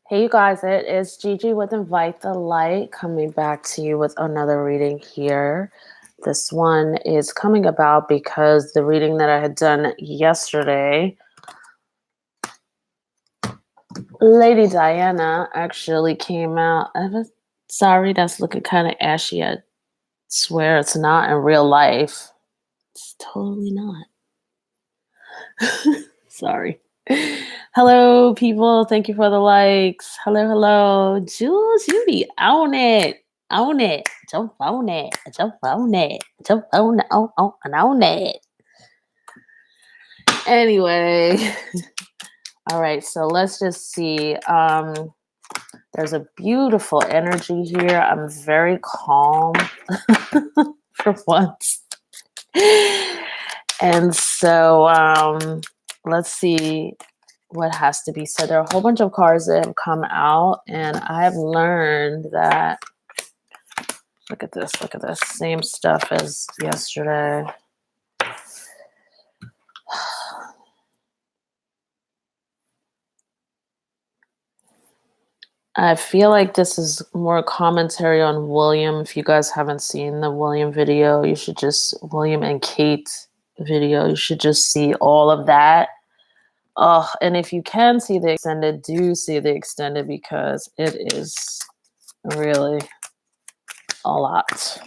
Hey, you guys, it is Gigi with Invite the Light coming back to you with another reading here. This one is coming about because the reading that I had done yesterday, Lady Diana actually came out. Sorry, that's looking kind of ashy. I swear it's not in real life. It's totally not. Sorry. Hello, people. Thank you for the likes. Hello, hello. Jules, you be on it. On it. Jump on it. Jump on it. Jump on it. On it. Anyway. All right. So let's just see. There's a beautiful energy here. I'm very calm for once. And so let's see what has to be said. There are a whole bunch of cards that have come out, and I've learned that look at this, same stuff as yesterday. I feel like this is more commentary on William. If you guys haven't seen the William video, you should just William and Kate video. You should just see all of that. Oh, and if you can see the extended, do see the extended because it is really a lot.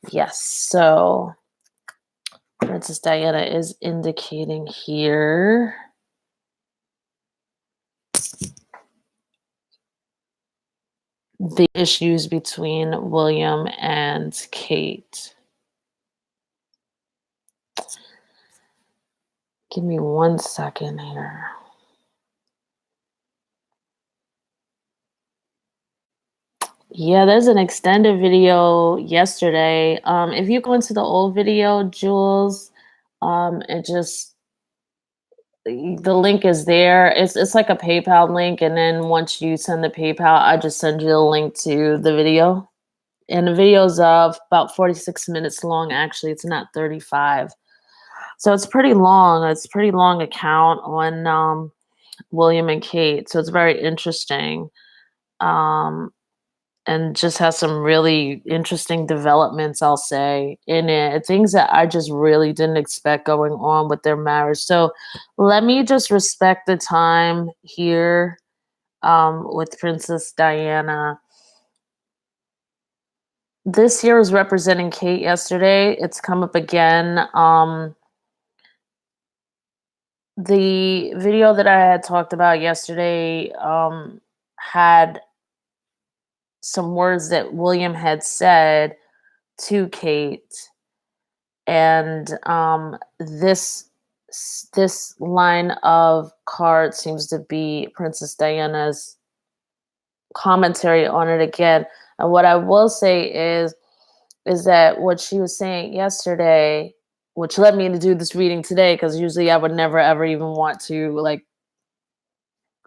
Yes, so Princess Diana is indicating here the issues between William and Kate. Give me 1 second here. Yeah, there's an extended video yesterday. If you go into the old video, Jules, it just the link is there. It's like a PayPal link, and then once you send the PayPal, I just send you the link to the video. And the video's about 46 minutes long. Actually, it's not 35. So it's pretty long. It's a pretty long account on William and Kate. So it's very interesting. And just has some really interesting developments, I'll say, in it. Things that I just really didn't expect going on with their marriage. So let me just respect the time here with Princess Diana. This here was representing Kate yesterday. It's come up again. The video that I had talked about yesterday had some words that William had said to Kate, and this line of cards seems to be Princess Diana's commentary on it again. And what I will say is that what she was saying yesterday, which led me to do this reading today, because usually I would never ever even want to like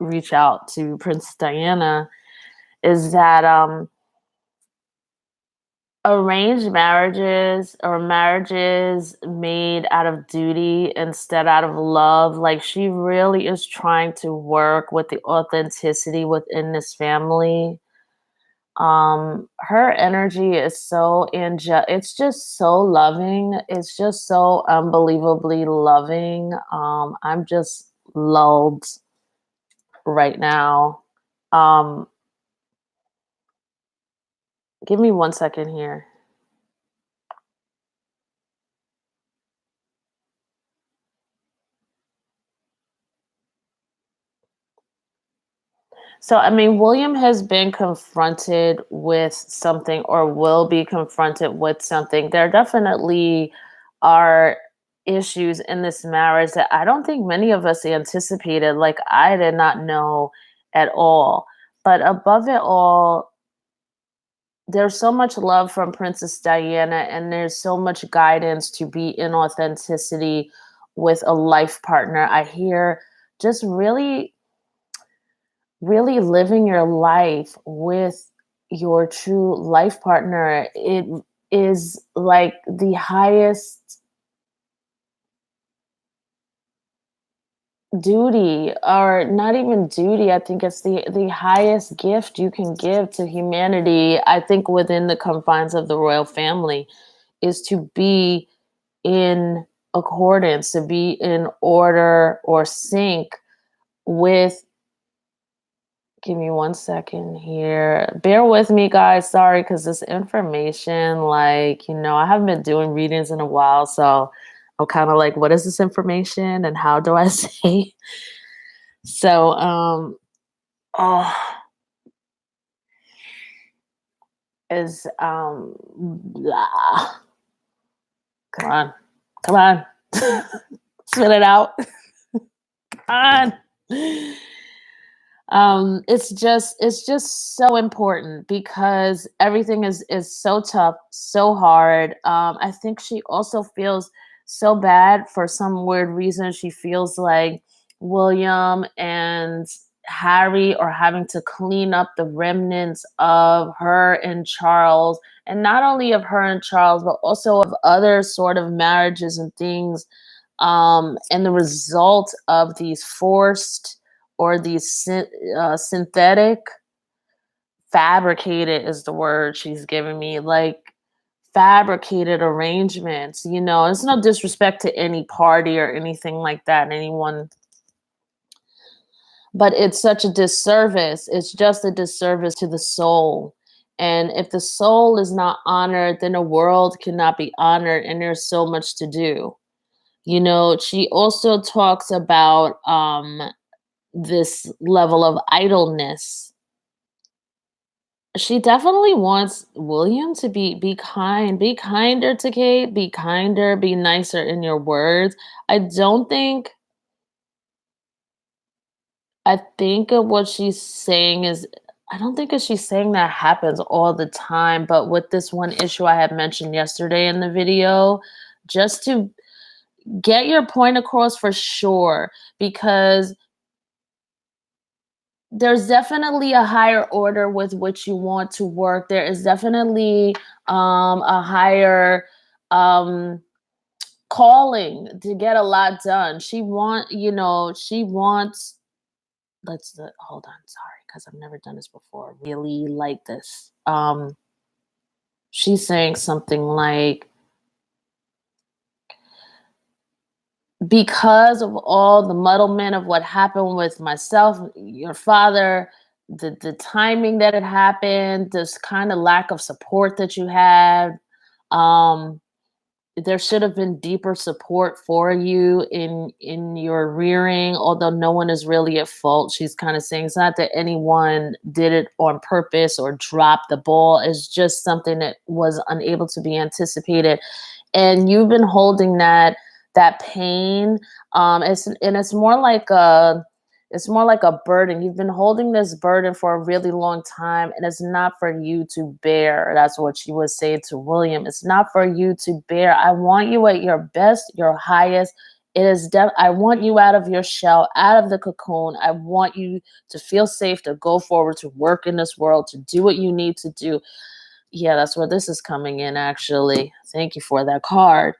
reach out to Princess Diana, is that arranged marriages or marriages made out of duty instead out of love, like she really is trying to work with the authenticity within this family. Her energy is so it's just so loving. It's just so unbelievably loving. I'm just lulled right now. Give me 1 second here. So, I mean, William has been confronted with something or will be confronted with something. There definitely are issues in this marriage that I don't think many of us anticipated. Like, I did not know at all. But above it all, there's so much love from Princess Diana, and there's so much guidance to be in authenticity with a life partner. I hear just really living your life with your true life partner. It is like the highest duty, or not even duty. I think it's the highest gift you can give to humanity. I think within the confines of the royal family is to be in accordance, to be in order or sync with. Give me 1 second here. Bear with me, guys. Sorry, because this information, like, I haven't been doing readings in a while. So I'm kind of like, what is this information and how do I say? So, oh, is, blah. Come on, come on, spit it out. Come on. It's just so important because everything is so tough, so hard. I think she also feels so bad for some weird reason. She feels like William and Harry are having to clean up the remnants of her and Charles, and not only of her and Charles, but also of other sort of marriages and things, and the result of these forced or these synthetic, fabricated is the word she's giving me, like fabricated arrangements. It's no disrespect to any party or anything like that, anyone, but it's such a disservice. It's just a disservice to the soul. And if the soul is not honored, then the world cannot be honored, and there's so much to do. She also talks about this level of idleness. She definitely wants William to be kind, be kinder to Kate, be kinder, be nicer in your words. I don't think I think of what she's saying is I don't think that she's saying that happens all the time, but with this one issue I had mentioned yesterday in the video, just to get your point across for sure, because there's definitely a higher order with which you want to work. There is definitely a higher um, calling to get a lot done. She wants. Hold on, sorry, because I've never done this before. Really like this. She's saying something like, because of all the muddlement of what happened with myself, your father, the timing that it happened, this kind of lack of support that you had, um, there should have been deeper support for you in your rearing, although no one is really at fault. She's kind of saying it's not that anyone did it on purpose or dropped the ball. It's just something that was unable to be anticipated, and you've been holding that pain. It's more like a burden. You've been holding this burden for a really long time, and it's not for you to bear. That's what she was saying to William. It's not for you to bear. I want you at your best, your highest. I want you out of your shell, out of the cocoon. I want you to feel safe, to go forward, to work in this world, to do what you need to do. Yeah, that's where this is coming in, actually. Thank you for that card.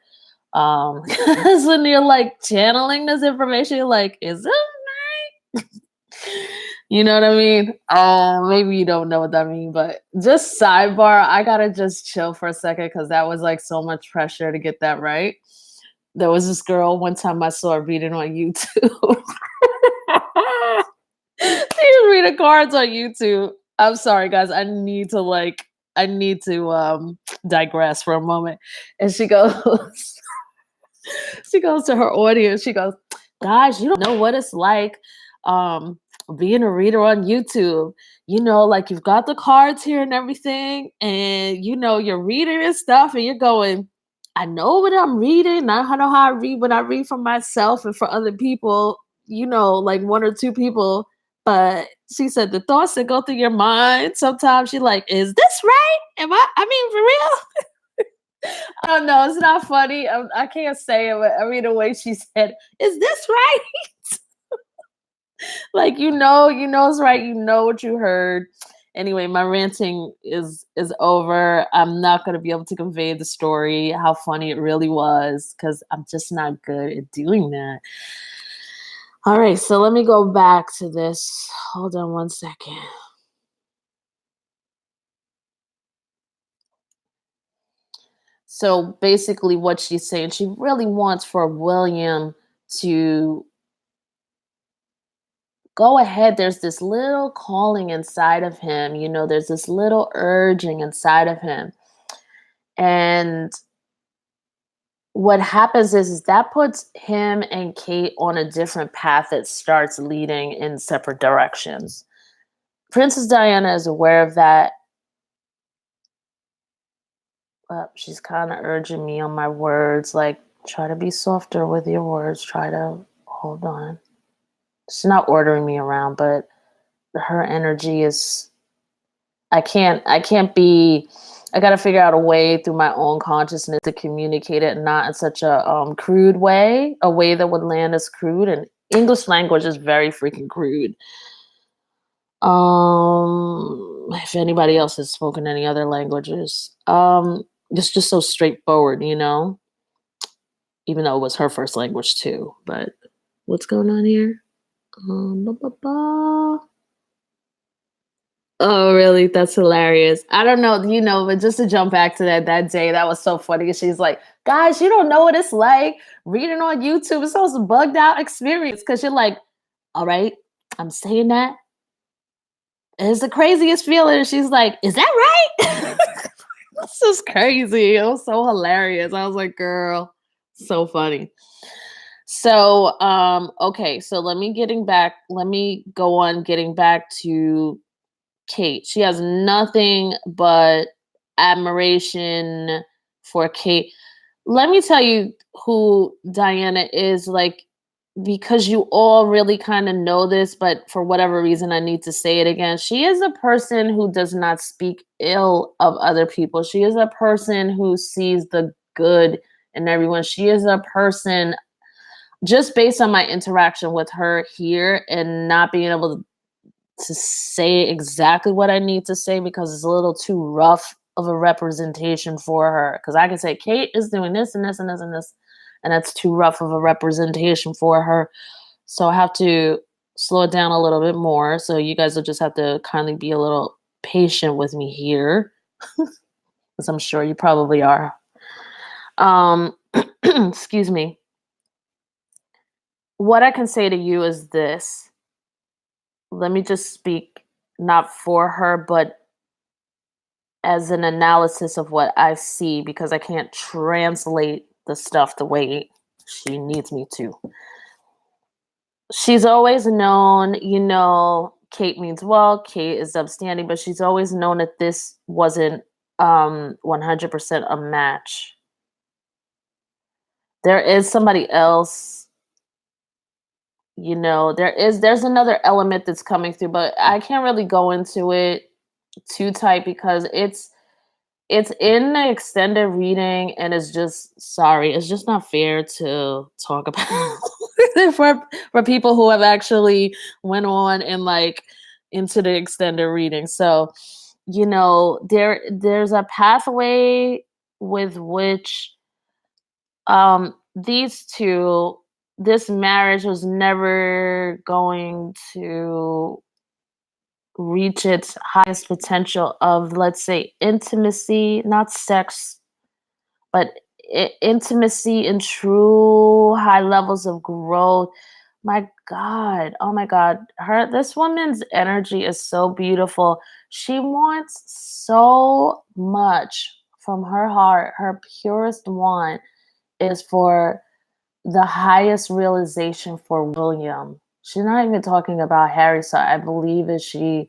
Because when you're like channeling this information, you're like, is it right? You know what I mean? Maybe you don't know what that means, but just sidebar, I gotta just chill for a second because that was like so much pressure to get that right. There was this girl one time I saw her reading on YouTube. She was reading cards on YouTube. I'm sorry, guys. I need to digress for a moment. And she goes, she goes to her audience. She goes, guys, you don't know what it's like um, being a reader on YouTube. Like you've got the cards here and everything, and you're reading and stuff, and you're going, I know what I'm reading. I know how I read when I read for myself and for other people, like one or two people. But she said the thoughts that go through your mind sometimes you're like, is this right? I mean, for real? I don't know. It's not funny. I can't say it, but I mean, the way she said, "Is this right?" Like it's right. You know what you heard. Anyway, my ranting is over. I'm not gonna be able to convey the story, how funny it really was, because I'm just not good at doing that. All right, so let me go back to this. Hold on one second. So basically, what she's saying, she really wants for William to go ahead. There's this little calling inside of him, there's this little urging inside of him. And what happens is that puts him and Kate on a different path that starts leading in separate directions. Princess Diana is aware of that. She's kind of urging me on my words, like, try to be softer with your words, try to hold on. She's not ordering me around, but her energy is, I can't be, I got to figure out a way through my own consciousness to communicate it, not in such a crude way, a way that would land as crude. And English language is very freaking crude. If anybody else has spoken any other languages, it's just so straightforward, even though it was her first language too. But what's going on here? Ba, ba, ba. Oh, really? That's hilarious. I don't know, but just to jump back to that day, that was so funny. She's like, guys, you don't know what it's like reading on YouTube. It's almost a bugged out experience because you're like, all right, I'm saying that. It's the craziest feeling. And she's like, is that right? This is crazy. It was so hilarious. I was like, girl, so funny. So, okay, so let me go on getting back to Kate. She has nothing but admiration for Kate. Let me tell you who Diana is, like, because you all really kind of know this, but for whatever reason, I need to say it again. She is a person who does not speak ill of other people. She is a person who sees the good in everyone. She is a person, just based on my interaction with her here and not being able to say exactly what I need to say because it's a little too rough of a representation for her. Because I can say Kate is doing this and this and this and this, and that's too rough of a representation for her. So I have to slow it down a little bit more. So you guys will just have to kindly be a little patient with me here, because I'm sure you probably are. Um, excuse me. What I can say to you is this. Let me just speak not for her, but as an analysis of what I see, because I can't translate the stuff the way she needs me to. She's always known, Kate means well, Kate is upstanding, but she's always known that this wasn't 100% a match. There is somebody else, there's another element that's coming through, but I can't really go into it too tight because it's in the extended reading, and it's just not fair to talk about for people who have actually went on and like into the extended reading. So, there's a pathway with which these two, this marriage was never going to reach its highest potential of, let's say, intimacy, not sex, but intimacy and true high levels of growth. My God, oh my God, this woman's energy is so beautiful. She wants so much from her heart. Her purest want is for the highest realization for William. She's not even talking about Harry, so I believe that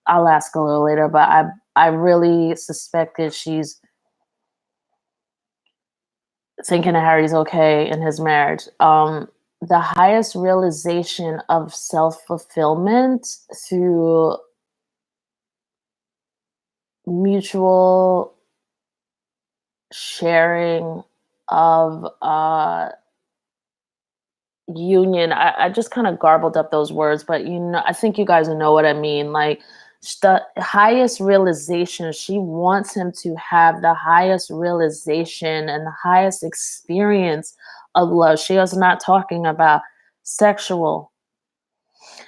I'll ask a little later, but I really suspect that she's thinking that Harry's okay in his marriage. The highest realization of self-fulfillment through mutual sharing of union. I just kind of garbled up those words, but I think you guys know what I mean. Like, the highest realization, she wants him to have the highest realization and the highest experience of love. She is not talking about sexual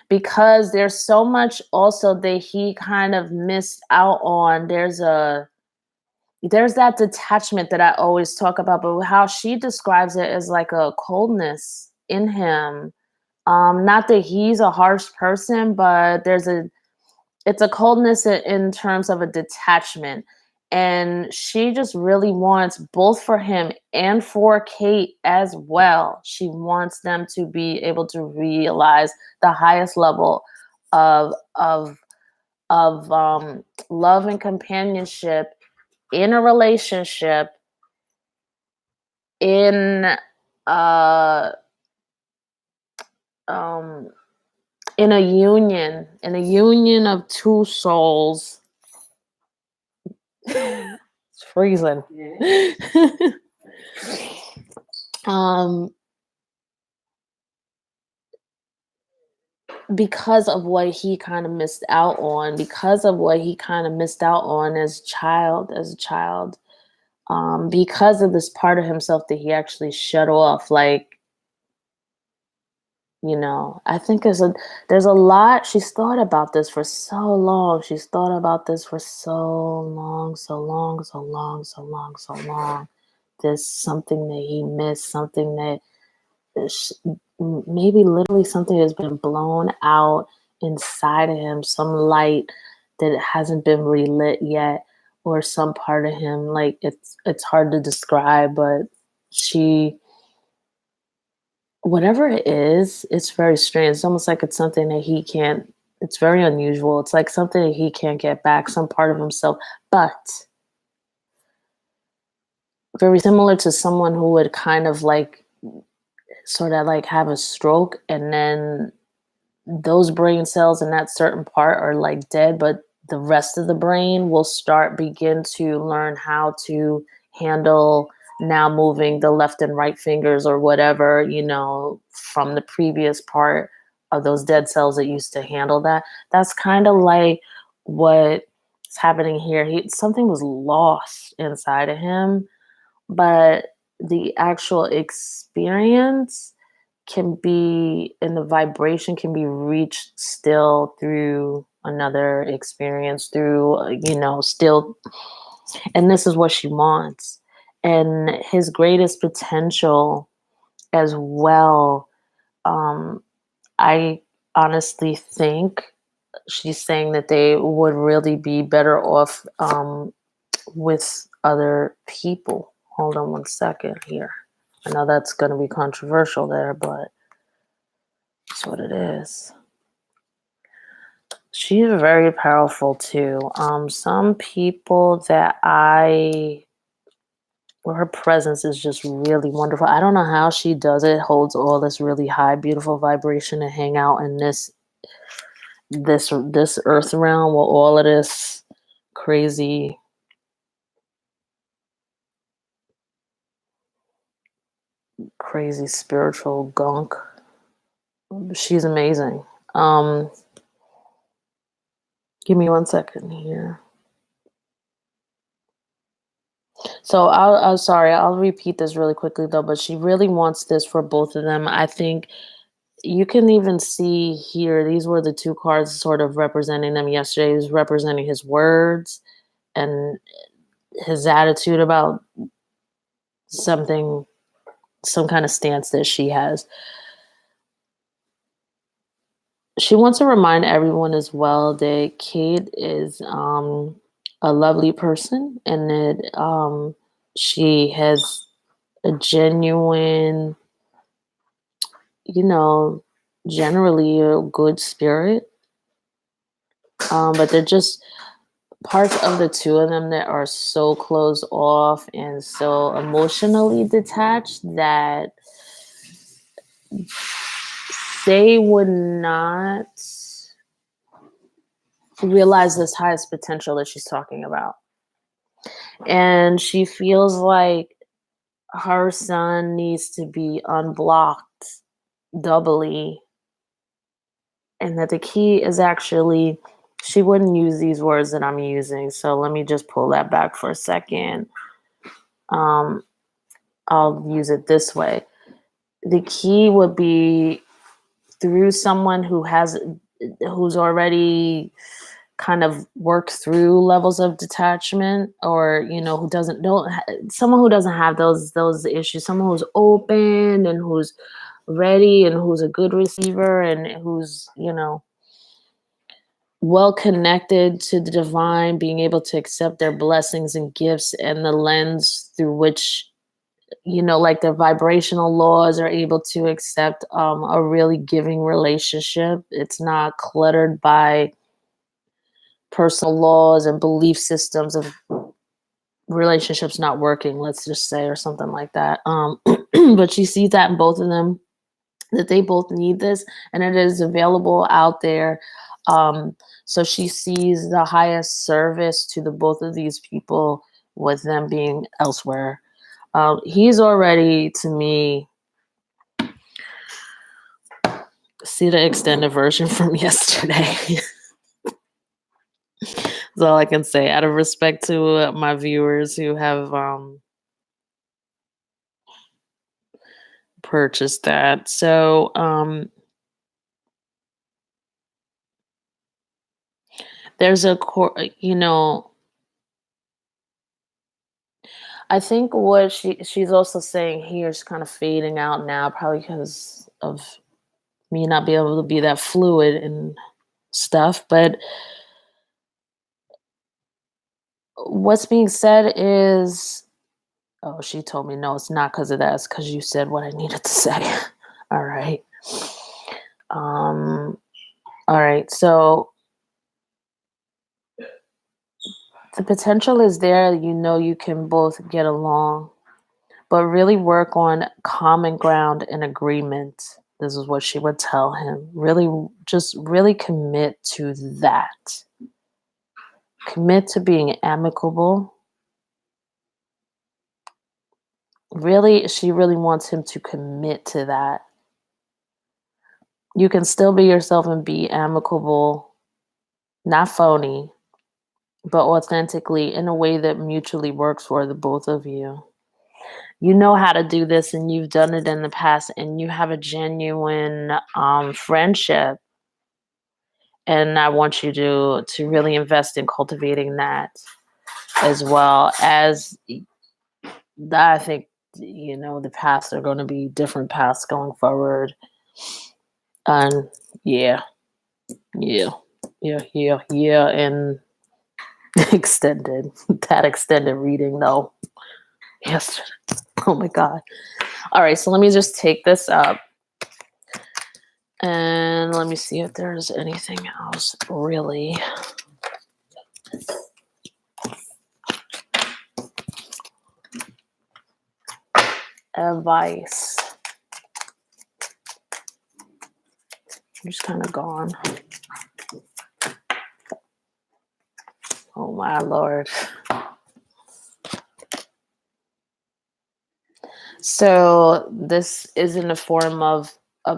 because there's so much also that he kind of missed out on. There's that detachment that I always talk about, but how she describes it as like a coldness in him. Not that he's a harsh person, but it's a coldness in terms of a detachment. And she just really wants, both for him and for Kate as well, she wants them to be able to realize the highest level of love and companionship in a relationship, in uh um in a union of two souls. It's freezing. um because of what he kind of missed out on, because of what he kind of missed out on as a child, because of this part of himself that he actually shut off. Like, I think there's a lot. She's thought about this for so long. She's thought about this for so long, so long, so long, so long, so long. There's something that he missed, something that maybe literally something has been blown out inside of him, some light that hasn't been relit yet, or some part of him. Like, it's hard to describe, but she, whatever it is, it's very strange. It's almost like it's something that he can't, it's very unusual. It's like something that he can't get back, some part of himself. But very similar to someone who would kind of like sort of like have a stroke, and then those brain cells in that certain part are like dead, but the rest of the brain will begin to learn how to handle, now moving the left and right fingers or whatever, from the previous part of those dead cells that used to handle that. That's kind of like what's happening here. Something was lost inside of him, but the actual experience can be, and the vibration can be reached still through another experience, through still. And this is what she wants, and his greatest potential as well. I honestly think she's saying that they would really be better off with other people. Hold on one second here. I know that's going to be controversial there, but that's what it is. She's very powerful too. Some people where her presence is just really wonderful. I don't know how she does it. Holds all this really high, beautiful vibration and hang out in this earth realm with all of this crazy, crazy spiritual gunk. She's amazing. Give me one second here. So I'm sorry, I'll repeat this really quickly though, but she really wants this for both of them. I think you can even see here, these were the two cards sort of representing them yesterday. He was representing his words and his attitude about something, some kind of stance that she has. She wants to remind everyone as well that Kate is a lovely person, and that she has a genuine, generally a good spirit. But they're just parts of the two of them that are so closed off and so emotionally detached that they would not realize this highest potential that she's talking about. And she feels like her son needs to be unblocked doubly, and that the key is actually, she wouldn't use these words that I'm using, so let me just pull that back for a second. I'll use it this way. The key would be through someone who's already kind of worked through levels of detachment, or who doesn't don't ha- someone who doesn't have those issues, someone who's open and who's ready and who's a good receiver and who's well connected to the divine, being able to accept their blessings and gifts and the lens through which like their vibrational laws are able to accept a really giving relationship. It's not cluttered by personal laws and belief systems of relationships not working, let's just say, or something like that. But she sees that in both of them, that they both need this, and it is available out there. So she sees the highest service to the both of these people with them being elsewhere. He's already, to me, see the extended version from yesterday. That's all I can say. Out of respect to my viewers who have purchased that. So there's I think what she's also saying here is kind of fading out now, probably because of me not being able to be that fluid and stuff. But what's being said is, oh, she told me no, it's not because of that. It's because you said what I needed to say. All right. All right. So the potential is there. You can both get along, but really work on common ground and agreement. This is what she would tell him. Really commit to that. Commit to being amicable. She really wants him to commit to that. You can still be yourself and be amicable, not phony, but authentically in a way that mutually works for the both of you. You know how to do this and you've done it in the past, and you have a genuine friendship, and I want you to really invest in cultivating that, as well as that. I think the paths are going to be different paths going forward. And yeah, yeah, yeah, and extended that extended reading though. Yes. Oh my god. All right, so let me just take this up and let me see if there's anything else really. Advice. I'm just kind of gone. Oh my lord. So this is in the form of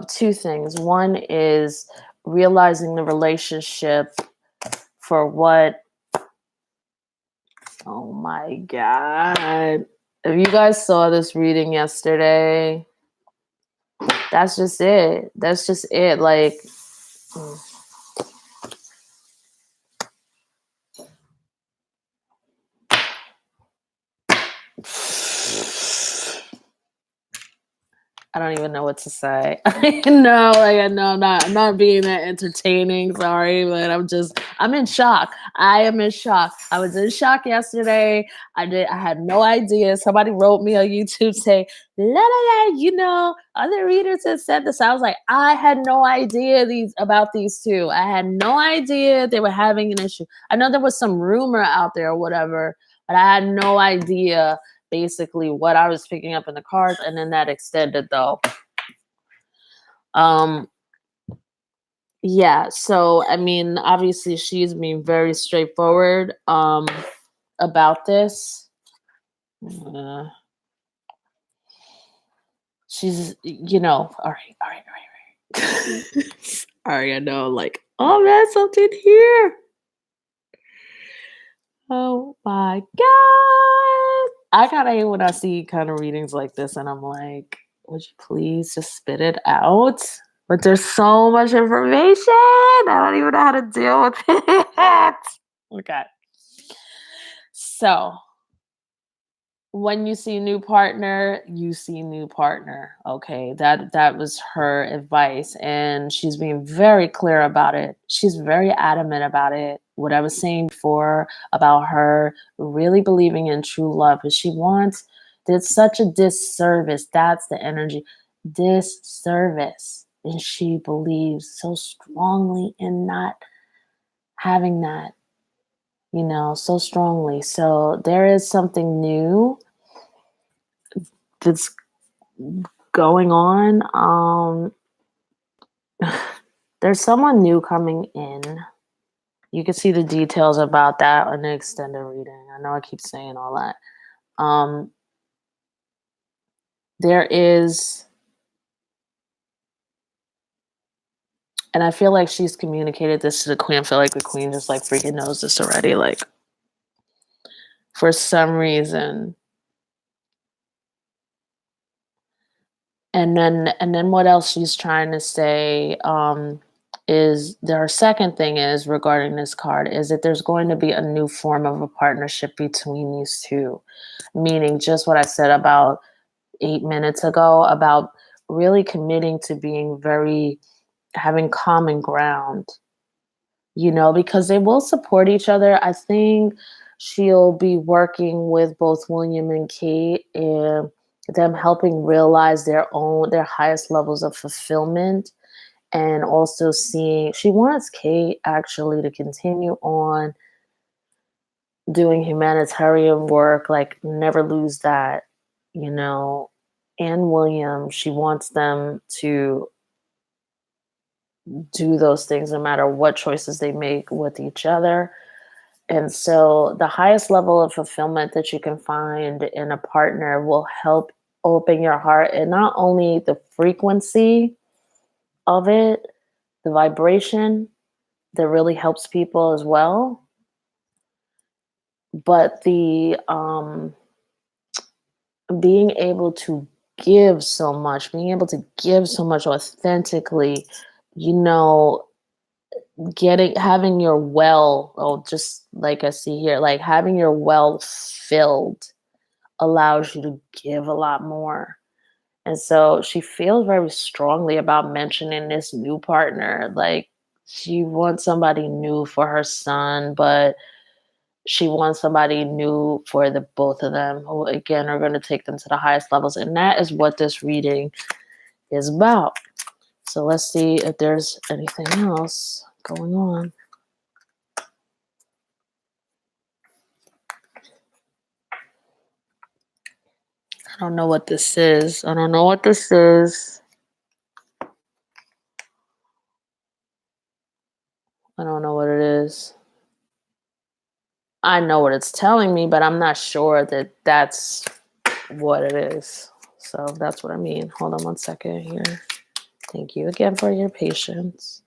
two things. One is realizing the relationship for what. Oh my god. If you guys saw this reading yesterday, that's just it. That's just it. Like, I don't even know what to say. I know I'm not being that entertaining. Sorry, but I'm in shock. I am in shock. I was in shock yesterday. I had no idea. Somebody wrote me on YouTube saying, la la la, other readers have said this. I was like, I had no idea about these two. I had no idea they were having an issue. I know there was some rumor out there or whatever, but I had no idea basically what I was picking up in the cards, and then that extended though. Yeah, so I mean, obviously she's being very straightforward about this. She's all right. Sorry, I know, like, oh man, something here. Oh my god. I kind of hate when I see kind of readings like this and I'm like, would you please just spit it out? But there's so much information. I don't even know how to deal with it. Okay. So when you see new partner, you see new partner. Okay. That was her advice. And she's being very clear about it. She's very adamant about it. What I was saying before about her really believing in true love, because she wants, did such a disservice. That's the energy. Disservice. And she believes so strongly in not having that, so strongly. So there is something new that's going on. There's someone new coming in. You can see the details about that in the extended reading. I know I keep saying all that. Um, there is, and I feel like she's communicated this to the queen. I feel like the queen just like freaking knows this already. Like, for some reason. And then what else she's trying to say, is her second thing is regarding this card is that there's going to be a new form of a partnership between these two, meaning just what I said about 8 minutes ago about really committing to being very having common ground, because they will support each other. I think she'll be working with both William and Kate and them helping realize their highest levels of fulfillment, and also seeing she wants Kate actually to continue on doing humanitarian work, like never lose that, you know. And William, she wants them to do those things no matter what choices they make with each other. And so the highest level of fulfillment that you can find in a partner will help open your heart, and not only the frequency of it, the vibration that really helps people as well, but the being able to being able to give so much authentically, you know, having your well, oh, just like I see here, like having your well filled allows you to give a lot more. And so she feels very strongly about mentioning this new partner. Like she wants somebody new for her son, but she wants somebody new for the both of them who again are going to take them to the highest levels. And that is what this reading is about. So let's see if there's anything else going on. I don't know what this is. I don't know what this is. I don't know what it is. I know what it's telling me, but I'm not sure that that's what it is. So that's what I mean. Hold on one second here. Thank you again for your patience.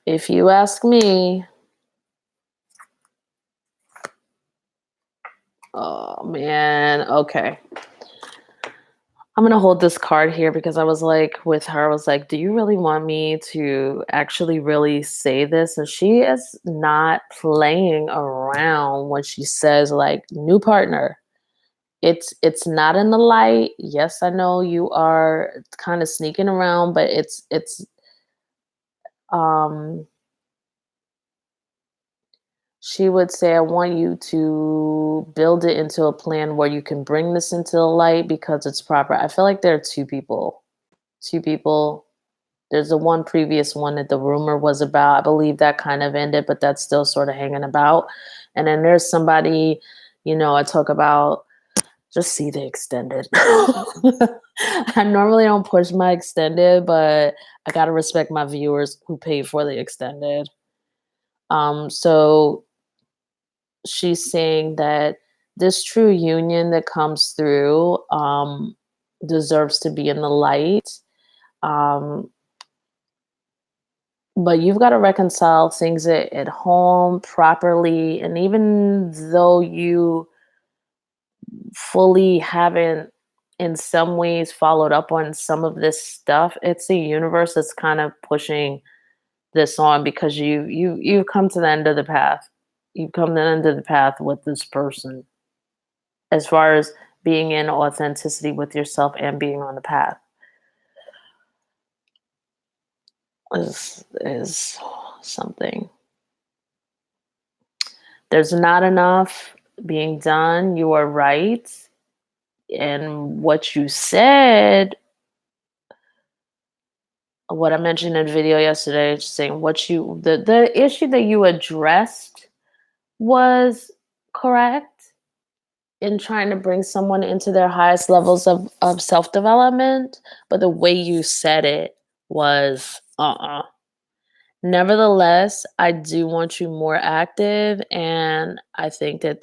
If you ask me, oh man, okay. I'm gonna hold this card here because I was like with her, I was like, do you really want me to actually really say this? And she is not playing around when she says like new partner. It's not in the light. Yes, I know you are kind of sneaking around, but it's um she would say, I want you to build it into a plan where you can bring this into the light because it's proper. I feel like there are two people. Two people. There's the one previous one that the rumor was about. I believe that kind of ended, but that's still sort of hanging about. And then there's somebody, I talk about just see the extended. I normally don't push my extended, but I gotta respect my viewers who paid for the extended. So she's saying that this true union that comes through deserves to be in the light. Um, but you've got to reconcile things at home properly. And even though you fully haven't in some ways followed up on some of this stuff, it's the universe that's kind of pushing this on because you've come to the end of the path. You've come to the end of the path with this person as far as being in authenticity with yourself and being on the path is something. There's not enough being done. You are right. And what you said, what I mentioned in a video yesterday, just saying what you the issue that you addressed was correct in trying to bring someone into their highest levels of self-development, but the way you said it was Nevertheless, I do want you more active, and I think that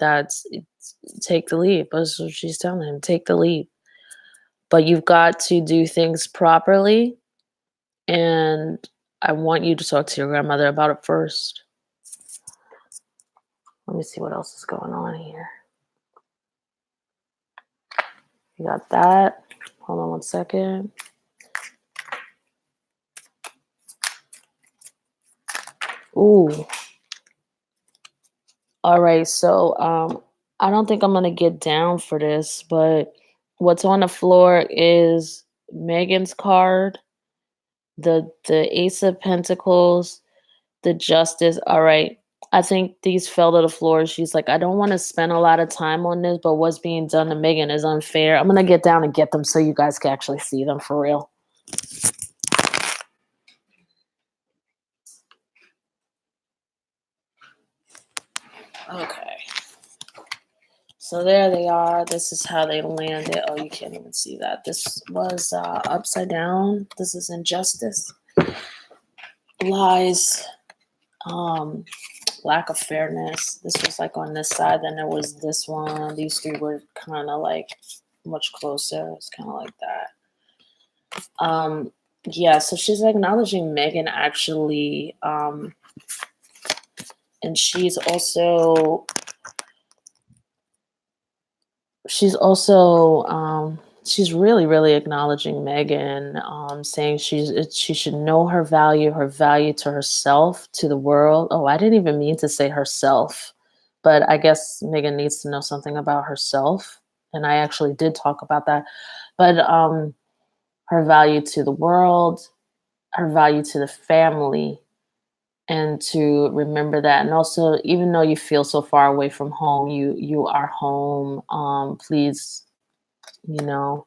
take the leap. That's what she's telling him. Take the leap. But you've got to do things properly, and I want you to talk to your grandmother about it first. Let me see what else is going on here. You got that. Hold on one second. Ooh. All right. So I don't think I'm gonna get down for this, but what's on the floor is Megan's card, the Ace of Pentacles, the Justice. All right. I think these fell to the floor. She's like, I don't want to spend a lot of time on this, but what's being done to Megan is unfair. I'm gonna get down and get them so you guys can actually see them for real. Okay. So there they are. This is how they landed. Oh, you can't even see that. This was upside down. This is injustice, lies, lack of fairness. This was like on this side. Then there was this one. These three were kind of like much closer. It's kind of like that. Yeah. So she's acknowledging Meghan actually, and she's really really acknowledging Meghan, saying she should know her value to herself, to the world. Oh, I didn't even mean to say herself, but I guess Meghan needs to know something about herself, and I actually did talk about that. But her value to the world, her value to the family, and to remember that. And also, even though you feel so far away from home, you are home. Please, you know,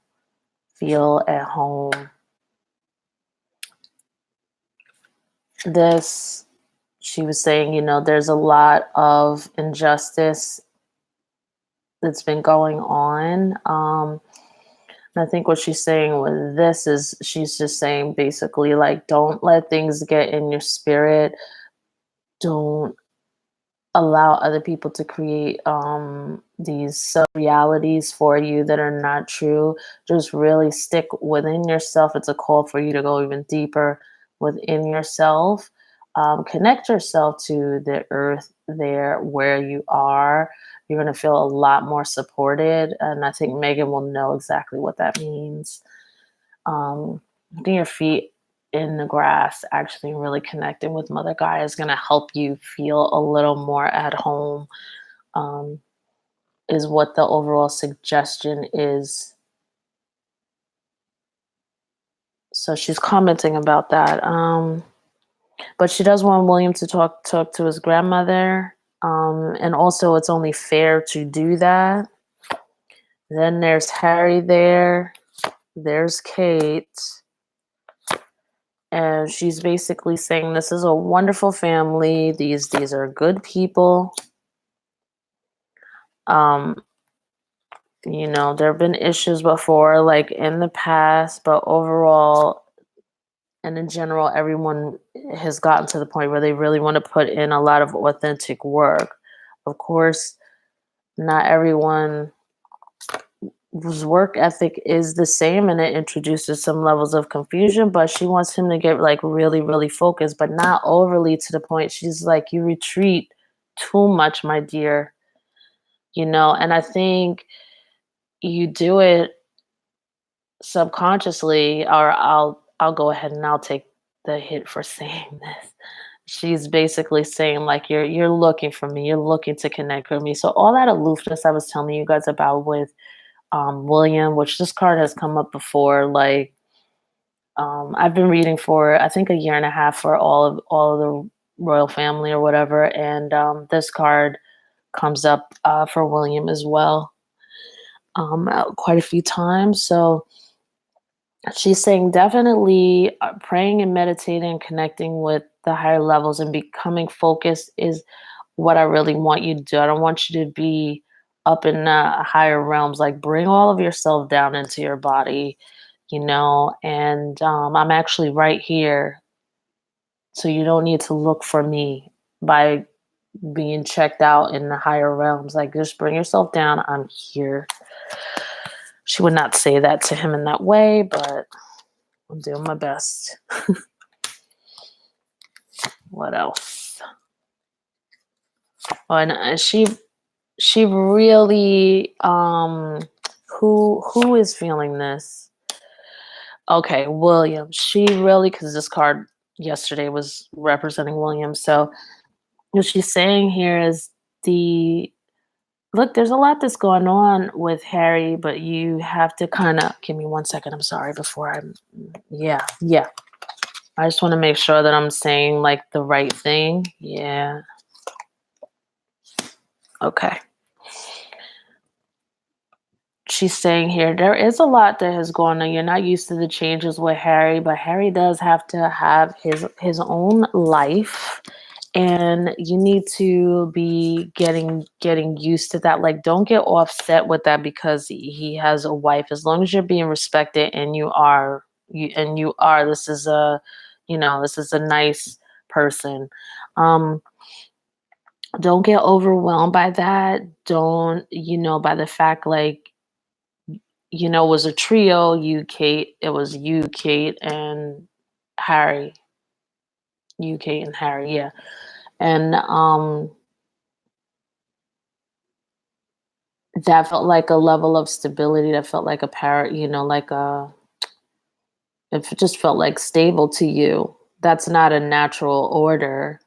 feel at home. This, she was saying, there's a lot of injustice that's been going on. And I think what she's saying with this is she's just saying basically, like, don't let things get in your spirit. Don't allow other people to create these realities for you that are not true. Just really stick within yourself. It's a call for you to go even deeper within yourself. Connect yourself to the earth there where you are. You're going to feel a lot more supported, and I think Meghan will know exactly what that means. Putting your feet in the grass, actually really connecting with Mother Gaia is going to help you feel a little more at home, is what the overall suggestion is. So she's commenting about that. But she does want William to talk to his grandmother. And also it's only fair to do that. Then there's Harry there. There's Kate. And she's basically saying this is a wonderful family. These are good people. There have been issues before, like in the past, but overall and in general, everyone has gotten to the point where they really want to put in a lot of authentic work. Of course, not everyone whose work ethic is the same, and it introduces some levels of confusion, but she wants him to get like really really focused, but not overly to the point she's like, you retreat too much, my dear. And I think you do it subconsciously, or I'll go ahead and I'll take the hit for saying this. She's basically saying like you're looking for me, you're looking to connect with me. So all that aloofness I was telling you guys about with William, which this card has come up before, like I've been reading for I think a year and a half for all of the royal family or whatever, and this card comes up for William as well, quite a few times. So she's saying definitely praying and meditating, connecting with the higher levels and becoming focused is what I really want you to do. I don't want you to be up in higher realms. Like bring all of yourself down into your body, and I'm actually right here. So you don't need to look for me by being checked out in the higher realms. Like just bring yourself down. I'm here. She would not say that to him in that way, but I'm doing my best. What else? Oh, and she really who is feeling this? Okay, William. She really, because this card yesterday was representing William. So what she's saying here is the look, there's a lot that's going on with Harry, but you have to kind of give me 1 second. I'm sorry before I'm yeah. I just want to make sure that I'm saying like the right thing. Yeah. Okay. She's saying here there is a lot that has gone on. You're not used to the changes with Harry, but Harry does have to have his own life, and you need to be getting used to that. Like don't get offset with that because he has a wife. As long as you're being respected and you are, this is a nice person. Um don't get overwhelmed by that. Don't, by the fact like it was a trio, you, Kate. It was you, Kate, and Harry. You, Kate, and Harry. Yeah, and that felt like a level of stability. That felt like a parrot. Like a. It just felt like stable to you. That's not a natural order.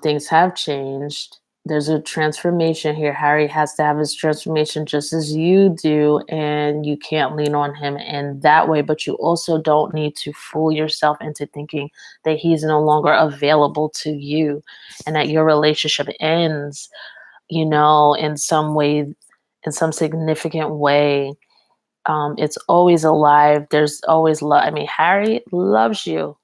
Things have changed. There's a transformation here. Harry has to have his transformation just as you do, and you can't lean on him in that way. But you also don't need to fool yourself into thinking that he's no longer available to you and that your relationship ends, in some way, in some significant way. It's always alive. There's always love. I mean, Harry loves you.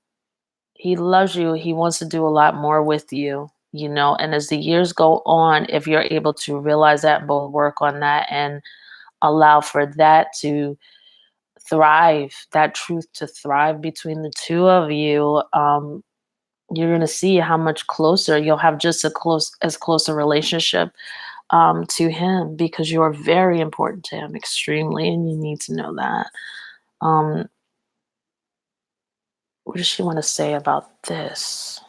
He loves you. He wants to do a lot more with you, and as the years go on, if you're able to realize that and both work on that and allow for that to thrive, that truth to thrive between the two of you, you're going to see how much closer you'll have, just as close a relationship to him, because you're very important to him, extremely, and you need to know that. Um, what does she want to say about this?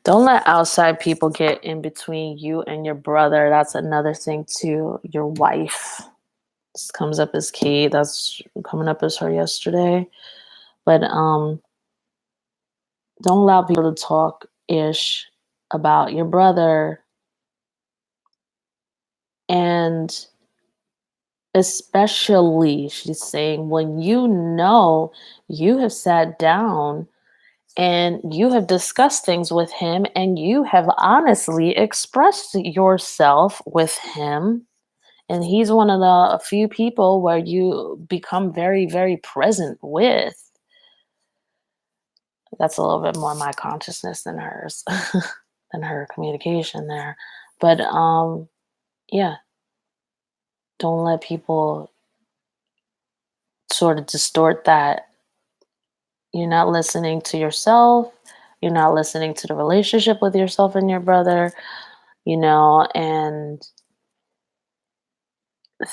Don't let outside people get in between you and your brother. That's another thing too. Your wife. This comes up as Kate. That's coming up as her yesterday. But don't allow people to talk ish about your brother. And especially, she's saying, when you have sat down and you have discussed things with him and you have honestly expressed yourself with him, and he's one of the few people where you become very, very present with. That's a little bit more my consciousness than hers, than her communication there. But yeah, don't let people sort of distort that. You're not listening to yourself. You're not listening to the relationship with yourself and your brother, and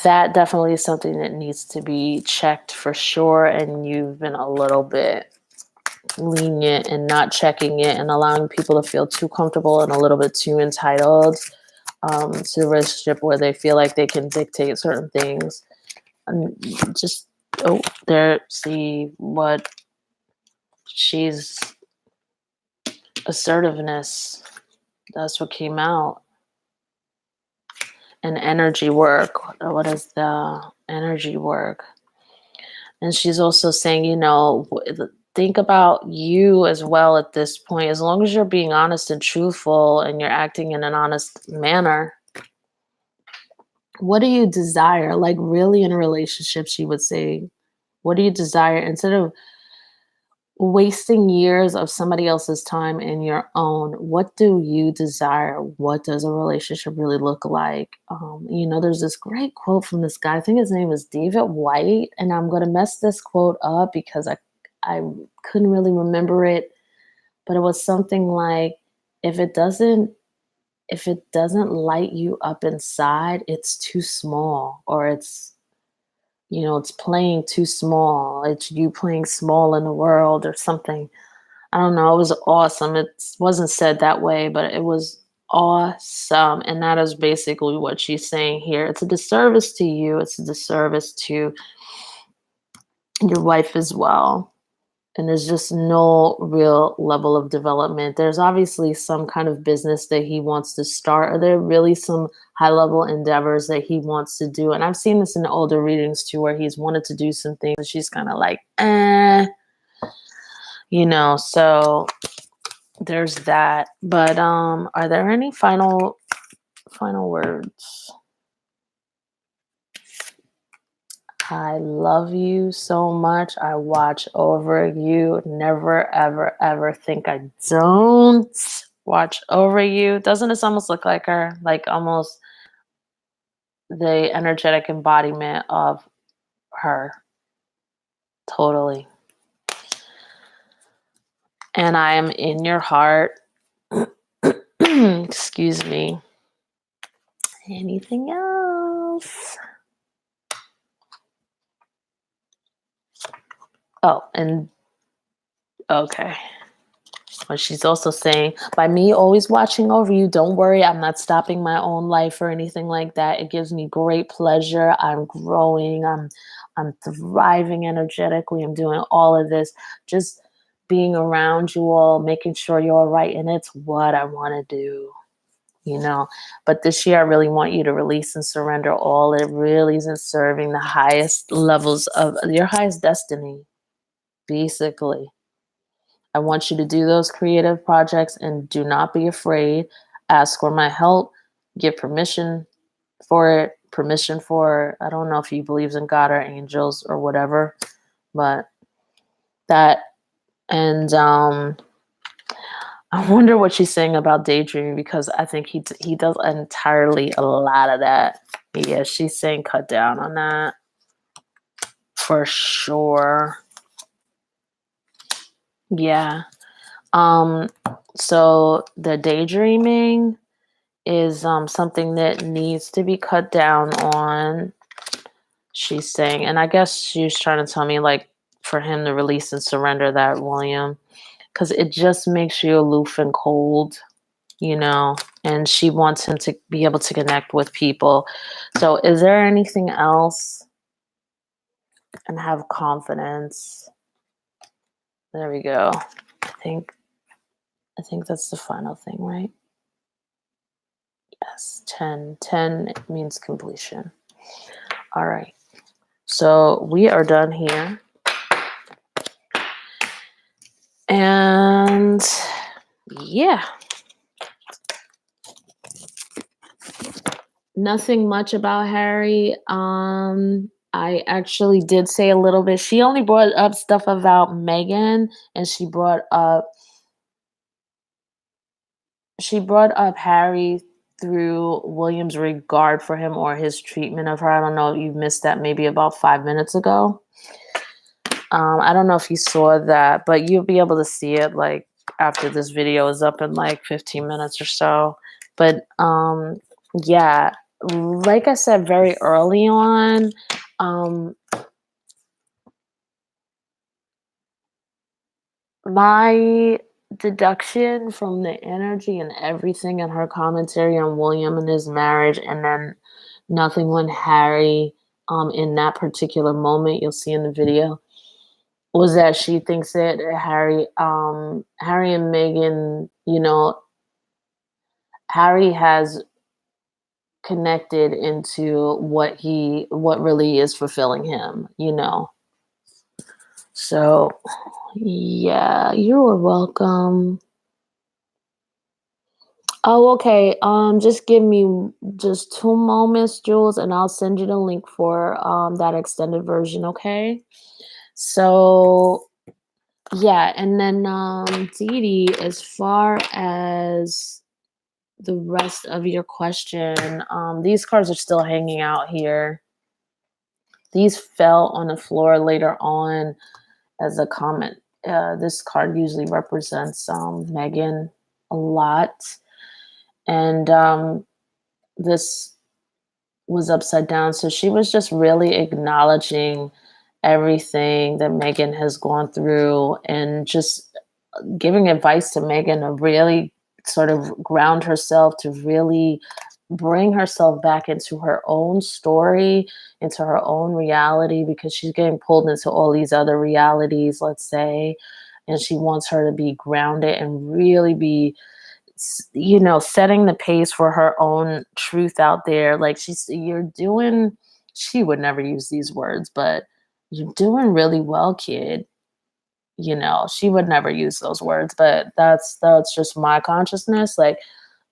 that definitely is something that needs to be checked for sure. And you've been a little bit lenient and not checking it and allowing people to feel too comfortable and a little bit too entitled. to the relationship where they feel like they can dictate certain things. And just, oh, there, see what she's, assertiveness. That's what came out. And energy work. What is the energy work? And she's also saying, think about you as well at this point. As long as you're being honest and truthful and you're acting in an honest manner, what do you desire? Like, really, in a relationship, she would say, what do you desire? Instead of wasting years of somebody else's time and your own, what do you desire? What does a relationship really look like? There's this great quote from this guy. I think his name is David White, and I'm going to mess this quote up because I couldn't really remember it, but it was something like, if it doesn't light you up inside, it's too small, or it's playing too small. It's you playing small in the world or something. I don't know. It was awesome. It wasn't said that way, but it was awesome. And that is basically what she's saying here. It's a disservice to you. It's a disservice to your wife as well. And there's just no real level of development. There's obviously some kind of business that he wants to start. Are there really some high level endeavors that he wants to do? And I've seen this in older readings too, where he's wanted to do some things and she's kind of like, so there's that. But are there any final words? I love you so much. I watch over you. Never, ever, ever think I don't watch over you. Doesn't this almost look like her? Like almost the energetic embodiment of her. Totally. And I am in your heart. Excuse me. Anything else? Oh, and okay. But she's also saying, by me always watching over you, don't worry, I'm not stopping my own life or anything like that. It gives me great pleasure. I'm growing. I'm thriving energetically. I'm doing all of this. Just being around you all, making sure you're all right. And it's what I want to do, But this year, I really want you to release and surrender all. It really isn't serving the highest levels of your highest destiny, basically. I want you to do those creative projects and do not be afraid. Ask for my help. Get permission for it. I don't know if he believes in God or angels or whatever, but that. And I wonder what she's saying about daydreaming, because I think he does entirely a lot of that. Yeah, she's saying cut down on that for sure. Yeah. So the daydreaming is something that needs to be cut down on, she's saying. And I guess she's trying to tell me, like, for him to release and surrender that, William, because it just makes you aloof and cold, and she wants him to be able to connect with people. So is there anything else? And have confidence. There we go. I think that's the final thing, right? Yes, 10. 10 means completion. All right. So we are done here. And yeah. Nothing much about Harry. I actually did say a little bit. She only brought up stuff about Meghan, and she brought up Harry through William's regard for him or his treatment of her. I don't know if you missed that, maybe about 5 minutes ago. I don't know if you saw that, but you'll be able to see it like after this video is up in like 15 minutes or so. But yeah, like I said very early on, my deduction from the energy and everything in her commentary on William and his marriage, and then nothing when Harry, in that particular moment, you'll see in the video, was that she thinks that Harry and Meghan, Harry has connected into what really is fulfilling him. So yeah, you're welcome. Oh, okay. Just give me just 2 moments, Jules, and I'll send you the link for that extended version, okay? So yeah, and then Dee Dee, as far as the rest of your question, these cards are still hanging out here. These fell on the floor later on as a comment. This card usually represents Meghan a lot. And this was upside down. So she was just really acknowledging everything that Meghan has gone through and just giving advice to Meghan to really sort of ground herself, to really bring herself back into her own story, into her own reality, because she's getting pulled into all these other realities, let's say. And she wants her to be grounded and really be, setting the pace for her own truth out there. Like she would never use these words, but you're doing really well, kid. She would never use those words, but that's just my consciousness. Like,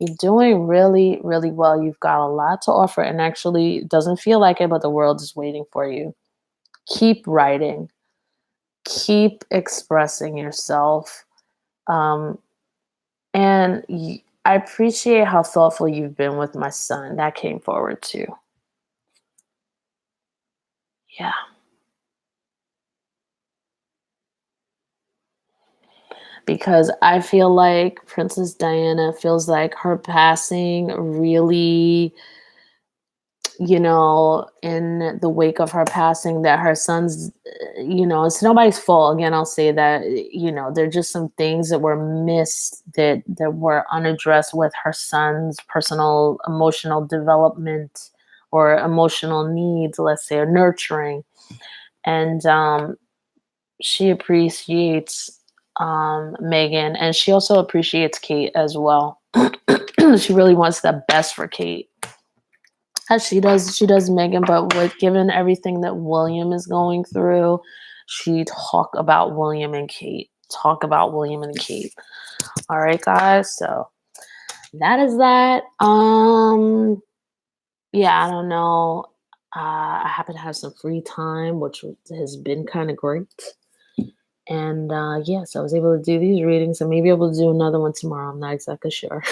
you're doing really, really well. You've got a lot to offer, and actually, it doesn't feel like it, but the world is waiting for you. Keep writing, keep expressing yourself. Um, and I appreciate how thoughtful you've been with my son. That came forward too. Yeah. Because I feel like Princess Diana feels like her passing really, in the wake of her passing, that her son's, it's nobody's fault. Again, I'll say that, there are just some things that were missed, that were unaddressed with her son's personal emotional development or emotional needs, let's say, or nurturing. And she appreciates Meghan, and she also appreciates Kate as well. She really wants the best for Kate, as she does Meghan. But given everything that William is going through, she talk about William and Kate. Talk about William and Kate. All right, guys. So that is that. Yeah, I don't know. I happen to have some free time, which has been kind of great. And yes, I was able to do these readings, and maybe I will do another one tomorrow. I'm not exactly sure.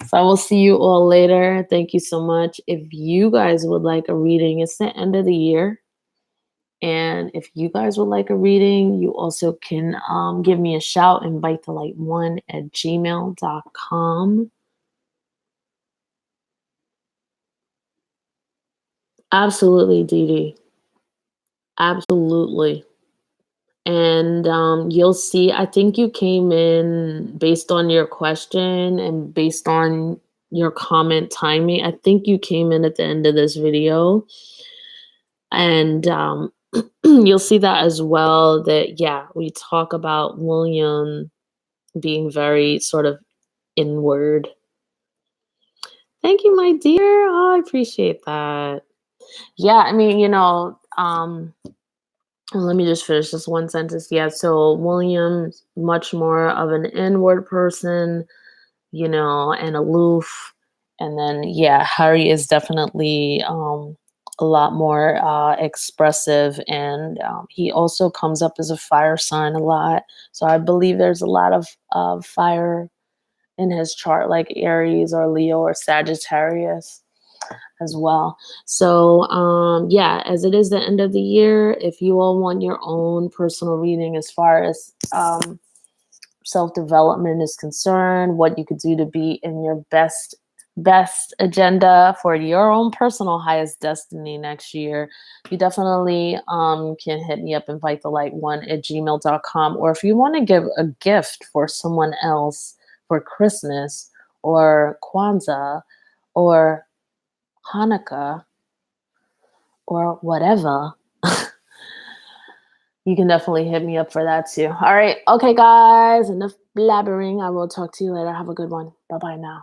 So I will see you all later. Thank you so much. If you guys would like a reading, it's the end of the year. And if you guys would like a reading, you also can give me a shout, invitethelight1@gmail.com. Absolutely, Dee Dee. Absolutely. And you'll see, I think you came in based on your question and based on your comment timing. I think you came in at the end of this video. And you'll see that as well, that, yeah, we talk about William being very sort of inward. Thank you, my dear. Oh, I appreciate that. Yeah, I mean, let me just finish this one sentence. Yeah, so William's much more of an inward person, and aloof. And then, yeah, Harry is definitely a lot more expressive, and he also comes up as a fire sign a lot. So I believe there's a lot of fire in his chart, like Aries or Leo or Sagittarius as well. So yeah, as it is the end of the year, if you all want your own personal reading as far as self-development is concerned, what you could do to be in your best best agenda for your own personal highest destiny next year, you definitely can hit me up, invitethelight1@gmail.com. Or if you want to give a gift for someone else for Christmas or Kwanzaa or Hanukkah or whatever, you can definitely hit me up for that too. All right. Okay, guys. Enough blabbering. I will talk to you later. Have a good one. Bye bye now.